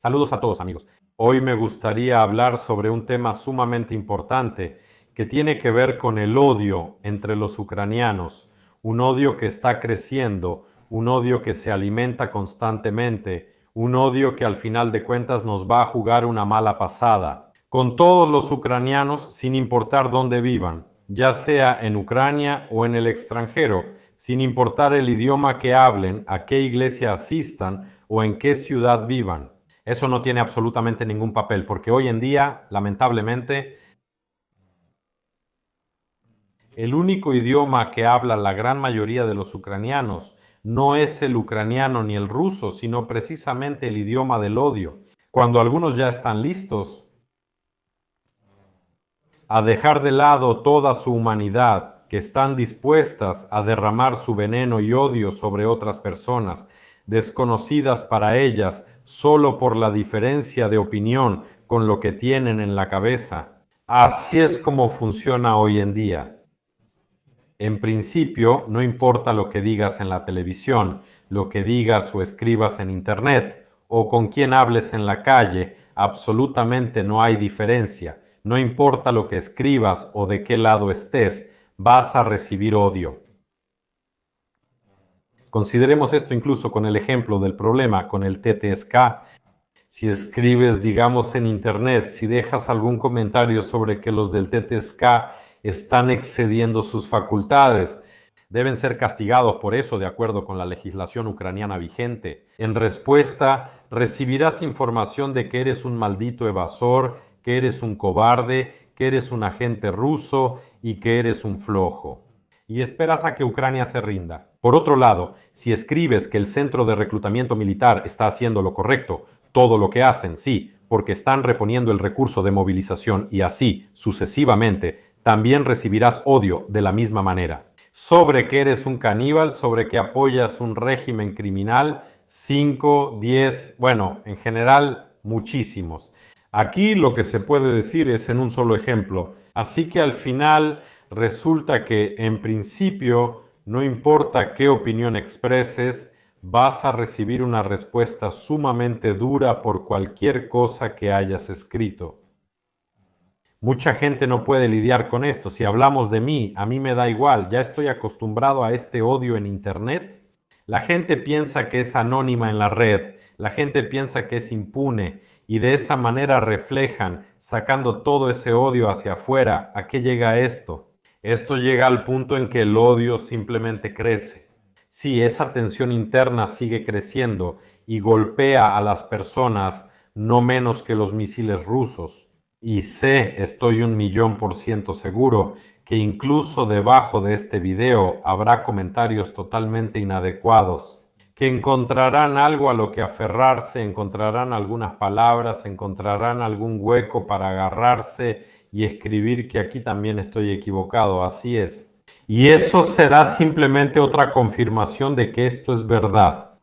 Saludos a todos, amigos. Hoy me gustaría hablar sobre un tema sumamente importante que tiene que ver con el odio entre los ucranianos, un odio que está creciendo, un odio que se alimenta constantemente, un odio que al final de cuentas nos va a jugar una mala pasada. Con todos los ucranianos, sin importar dónde vivan, ya sea en Ucrania o en el extranjero, sin importar el idioma que hablen, a qué iglesia asistan o en qué ciudad vivan. Eso no tiene absolutamente ningún papel, porque hoy en día, lamentablemente, el único idioma que habla la gran mayoría de los ucranianos no es el ucraniano ni el ruso, sino precisamente el idioma del odio. Cuando algunos ya están listos a dejar de lado toda su humanidad, que están dispuestas a derramar su veneno y odio sobre otras personas, desconocidas para ellas solo por la diferencia de opinión con lo que tienen en la cabeza. Así es como funciona hoy en día. En principio, no importa lo que digas en la televisión, lo que digas o escribas en internet, o con quién hables en la calle, absolutamente no hay diferencia. No importa lo que escribas o de qué lado estés, vas a recibir odio. Consideremos esto incluso con el ejemplo del problema con el TTSK. Si escribes, digamos, en internet, si dejas algún comentario sobre que los del TTSK están excediendo sus facultades, deben ser castigados por eso de acuerdo con la legislación ucraniana vigente. En respuesta, recibirás información de que eres un maldito evasor, que eres un cobarde, que eres un agente ruso y que eres un flojo. Y esperas a que Ucrania se rinda. Por otro lado, si escribes que el centro de reclutamiento militar está haciendo lo correcto, todo lo que hacen, sí, porque están reponiendo el recurso de movilización y así, sucesivamente, también recibirás odio de la misma manera. Sobre que eres un caníbal, sobre que apoyas un régimen criminal, 5, 10, bueno, en general, muchísimos. Aquí lo que se puede decir es en un solo ejemplo. Así que al final resulta que en principio, no importa qué opinión expreses, vas a recibir una respuesta sumamente dura por cualquier cosa que hayas escrito. Mucha gente no puede lidiar con esto. Si hablamos de mí, a mí me da igual, ya estoy acostumbrado a este odio en internet. La gente piensa que es anónima en la red, la gente piensa que es impune y de esa manera reflejan, sacando todo ese odio hacia afuera. ¿A qué llega esto? Esto llega al punto en que el odio simplemente crece. Sí, esa tensión interna sigue creciendo y golpea a las personas no menos que los misiles rusos. Y estoy 1.000.000% seguro, que incluso debajo de este video habrá comentarios totalmente inadecuados, que encontrarán algo a lo que aferrarse, encontrarán algunas palabras, encontrarán algún hueco para agarrarse y escribir que aquí también estoy equivocado, así es. Y eso será simplemente otra confirmación de que esto es verdad.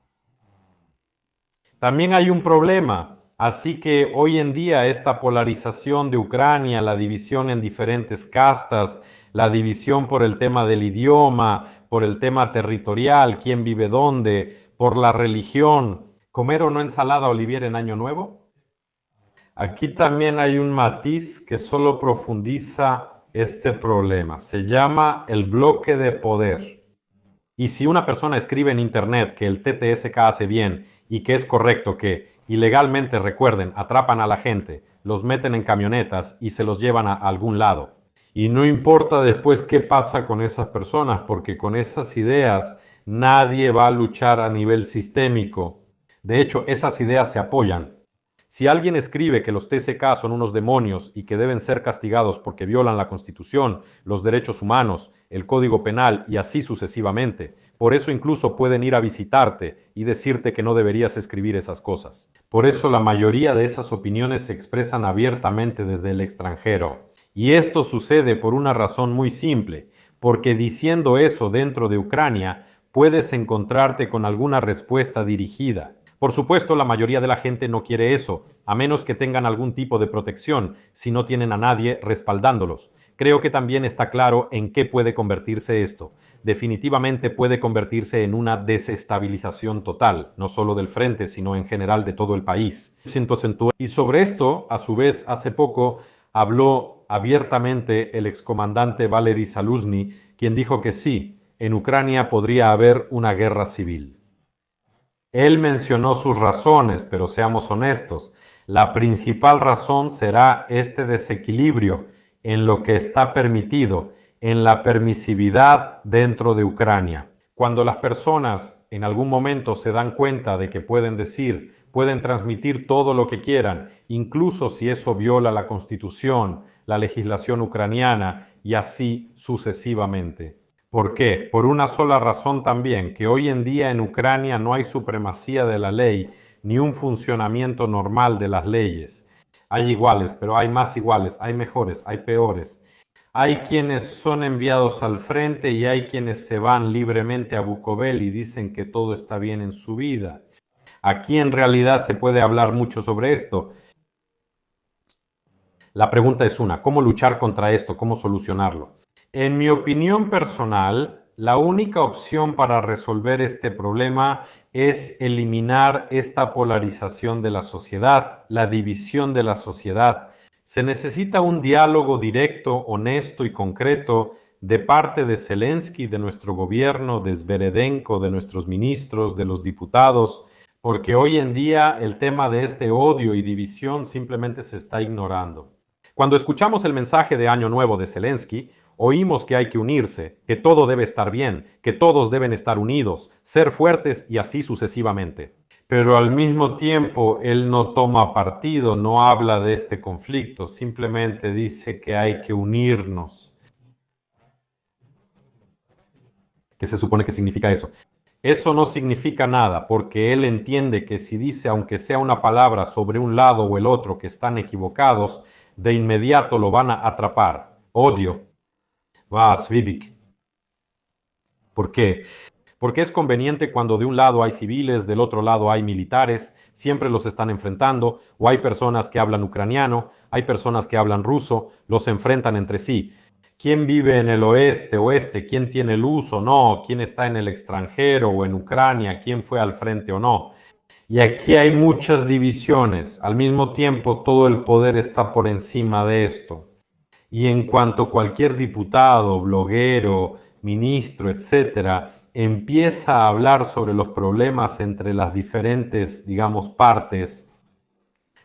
También hay un problema. Así que hoy en día esta polarización de Ucrania, la división en diferentes castas, la división por el tema del idioma, por el tema territorial, quién vive dónde, por la religión, comer o no ensalada Olivier en Año Nuevo. Aquí también hay un matiz que solo profundiza este problema. Se llama el bloque de poder. Y si una persona escribe en internet que el TTSK hace bien y que es correcto que ilegalmente, recuerden, atrapan a la gente, los meten en camionetas y se los llevan a algún lado. Y no importa después qué pasa con esas personas, porque con esas ideas nadie va a luchar a nivel sistémico. De hecho, esas ideas se apoyan. Si alguien escribe que los TSK son unos demonios y que deben ser castigados porque violan la Constitución, los derechos humanos, el Código Penal y así sucesivamente, por eso incluso pueden ir a visitarte y decirte que no deberías escribir esas cosas. Por eso la mayoría de esas opiniones se expresan abiertamente desde el extranjero. Y esto sucede por una razón muy simple, porque diciendo eso dentro de Ucrania, puedes encontrarte con alguna respuesta dirigida. Por supuesto, la mayoría de la gente no quiere eso, a menos que tengan algún tipo de protección, si no tienen a nadie respaldándolos. Creo que también está claro en qué puede convertirse esto. definitivamente puede convertirse en una desestabilización total, no solo del frente, sino en general de todo el país. Y sobre esto, a su vez, hace poco habló abiertamente el excomandante Valery Zaluzny, quien dijo que sí, en Ucrania podría haber una guerra civil. Él mencionó sus razones, pero seamos honestos, la principal razón será este desequilibrio en lo que está permitido, en la permisividad dentro de Ucrania. Cuando las personas en algún momento se dan cuenta de que pueden decir, pueden transmitir todo lo que quieran, incluso si eso viola la Constitución, la legislación ucraniana y así sucesivamente. ¿Por qué? Por una sola razón también, que hoy en día en Ucrania no hay supremacía de la ley ni un funcionamiento normal de las leyes. Hay iguales, pero hay más iguales, hay mejores, hay peores. Hay quienes son enviados al frente y hay quienes se van libremente a Bukovel y dicen que todo está bien en su vida. Aquí en realidad se puede hablar mucho sobre esto. La pregunta es una, ¿cómo luchar contra esto? ¿Cómo solucionarlo? En mi opinión personal, la única opción para resolver este problema es eliminar esta polarización de la sociedad, la división de la sociedad. Se necesita un diálogo directo, honesto y concreto de parte de Zelensky, de nuestro gobierno, de Sveredenko, de nuestros ministros, de los diputados, porque hoy en día el tema de este odio y división simplemente se está ignorando. Cuando escuchamos el mensaje de Año Nuevo de Zelensky, oímos que hay que unirse, que todo debe estar bien, que todos deben estar unidos, ser fuertes y así sucesivamente. Pero al mismo tiempo él no toma partido, no habla de este conflicto, simplemente dice que hay que unirnos. ¿Qué se supone que significa eso? Eso no significa nada, porque él entiende que si dice, aunque sea una palabra sobre un lado o el otro que están equivocados, de inmediato lo van a atrapar. Odio. Va a Svibik. ¿Por qué? Porque es conveniente cuando de un lado hay civiles, del otro lado hay militares, siempre los están enfrentando, o hay personas que hablan ucraniano, hay personas que hablan ruso, los enfrentan entre sí. ¿Quién vive en el oeste? ¿Quién tiene luz o no? ¿Quién está en el extranjero o en Ucrania? ¿Quién fue al frente o no? Y aquí hay muchas divisiones. Al mismo tiempo, todo el poder está por encima de esto. Y en cuanto cualquier diputado, bloguero, ministro, etcétera, empieza a hablar sobre los problemas entre las diferentes, digamos, partes,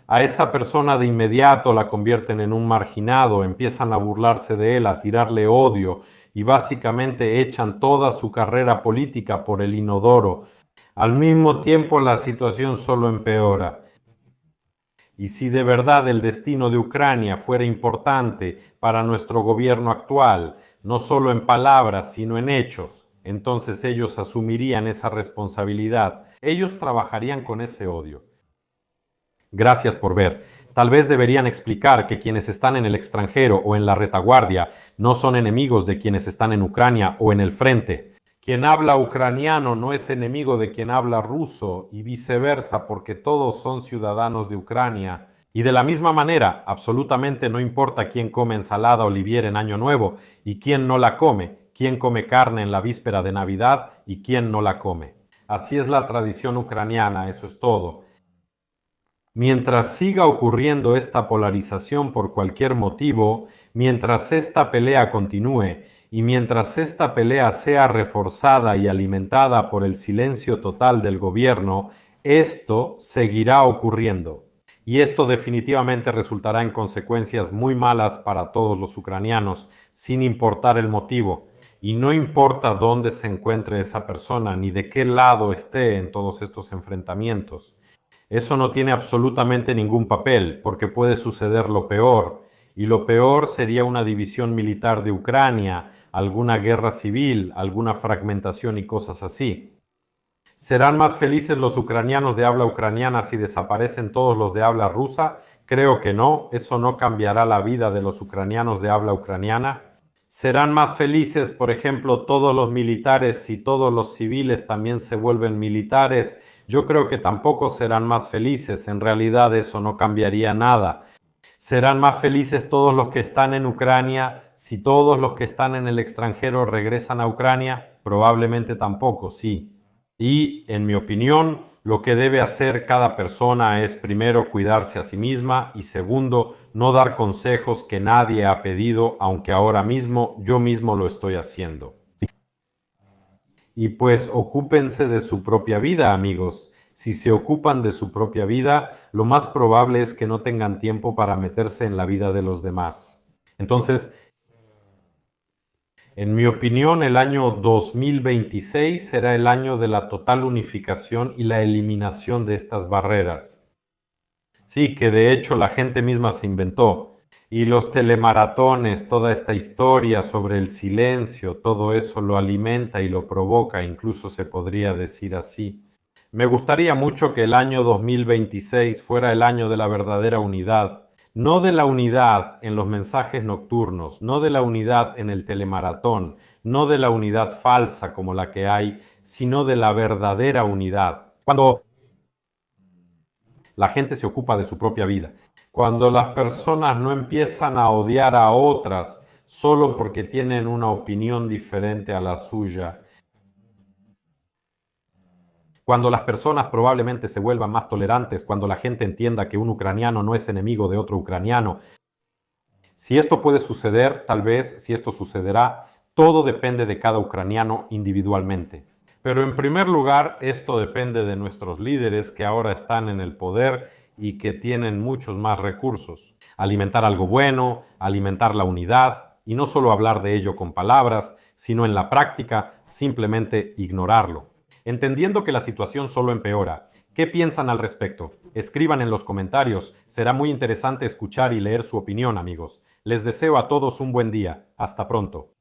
a esa persona de inmediato la convierten en un marginado, empiezan a burlarse de él, a tirarle odio y básicamente echan toda su carrera política por el inodoro. Al mismo tiempo la situación solo empeora. Y si de verdad el destino de Ucrania fuera importante para nuestro gobierno actual, no solo en palabras, sino en hechos, entonces ellos asumirían esa responsabilidad. Ellos trabajarían con ese odio. Gracias por ver. Tal vez deberían explicar que quienes están en el extranjero o en la retaguardia no son enemigos de quienes están en Ucrania o en el frente. Quien habla ucraniano no es enemigo de quien habla ruso y viceversa, porque todos son ciudadanos de Ucrania. Y de la misma manera, absolutamente no importa quién come ensalada Olivier en Año Nuevo y quién no la come, quién come carne en la víspera de Navidad y quién no la come. Así es la tradición ucraniana, eso es todo. Mientras siga ocurriendo esta polarización por cualquier motivo, mientras esta pelea continúe y mientras esta pelea sea reforzada y alimentada por el silencio total del gobierno, esto seguirá ocurriendo. Y esto definitivamente resultará en consecuencias muy malas para todos los ucranianos, sin importar el motivo. Y no importa dónde se encuentre esa persona ni de qué lado esté en todos estos enfrentamientos. Eso no tiene absolutamente ningún papel, porque puede suceder lo peor, y lo peor sería una división militar de Ucrania, alguna guerra civil, alguna fragmentación y cosas así. ¿Serán más felices los ucranianos de habla ucraniana si desaparecen todos los de habla rusa? Creo que no, eso no cambiará la vida de los ucranianos de habla ucraniana. ¿Serán más felices, por ejemplo, todos los militares si todos los civiles también se vuelven militares? Yo creo que tampoco serán más felices, en realidad eso no cambiaría nada. ¿Serán más felices todos los que están en Ucrania Si todos los que están en el extranjero regresan a Ucrania, probablemente tampoco, sí. Y, en mi opinión, lo que debe hacer cada persona es primero cuidarse a sí misma y segundo, no dar consejos que nadie ha pedido, aunque ahora mismo yo mismo lo estoy haciendo. Y pues ocúpense de su propia vida, amigos. Si se ocupan de su propia vida, lo más probable es que no tengan tiempo para meterse en la vida de los demás. Entonces, en mi opinión, el año 2026 será el año de la total unificación y la eliminación de estas barreras. Sí, que de hecho la gente misma se inventó. Y los telemaratones, toda esta historia sobre el silencio, todo eso lo alimenta y lo provoca, incluso se podría decir así. Me gustaría mucho que el año 2026 fuera el año de la verdadera unidad, no de la unidad en los mensajes nocturnos, no de la unidad en el telemaratón, no de la unidad falsa como la que hay, sino de la verdadera unidad. Cuando la gente se ocupa de su propia vida. Cuando las personas no empiezan a odiar a otras solo porque tienen una opinión diferente a la suya. Cuando las personas probablemente se vuelvan más tolerantes, cuando la gente entienda que un ucraniano no es enemigo de otro ucraniano. Si esto puede suceder, tal vez, si esto sucederá, todo depende de cada ucraniano individualmente. Pero en primer lugar, esto depende de nuestros líderes que ahora están en el poder y que tienen muchos más recursos. Alimentar algo bueno, alimentar la unidad y no solo hablar de ello con palabras, sino en la práctica simplemente ignorarlo. Entendiendo que la situación solo empeora, ¿qué piensan al respecto? Escriban en los comentarios, será muy interesante escuchar y leer su opinión, amigos. Les deseo a todos un buen día. Hasta pronto.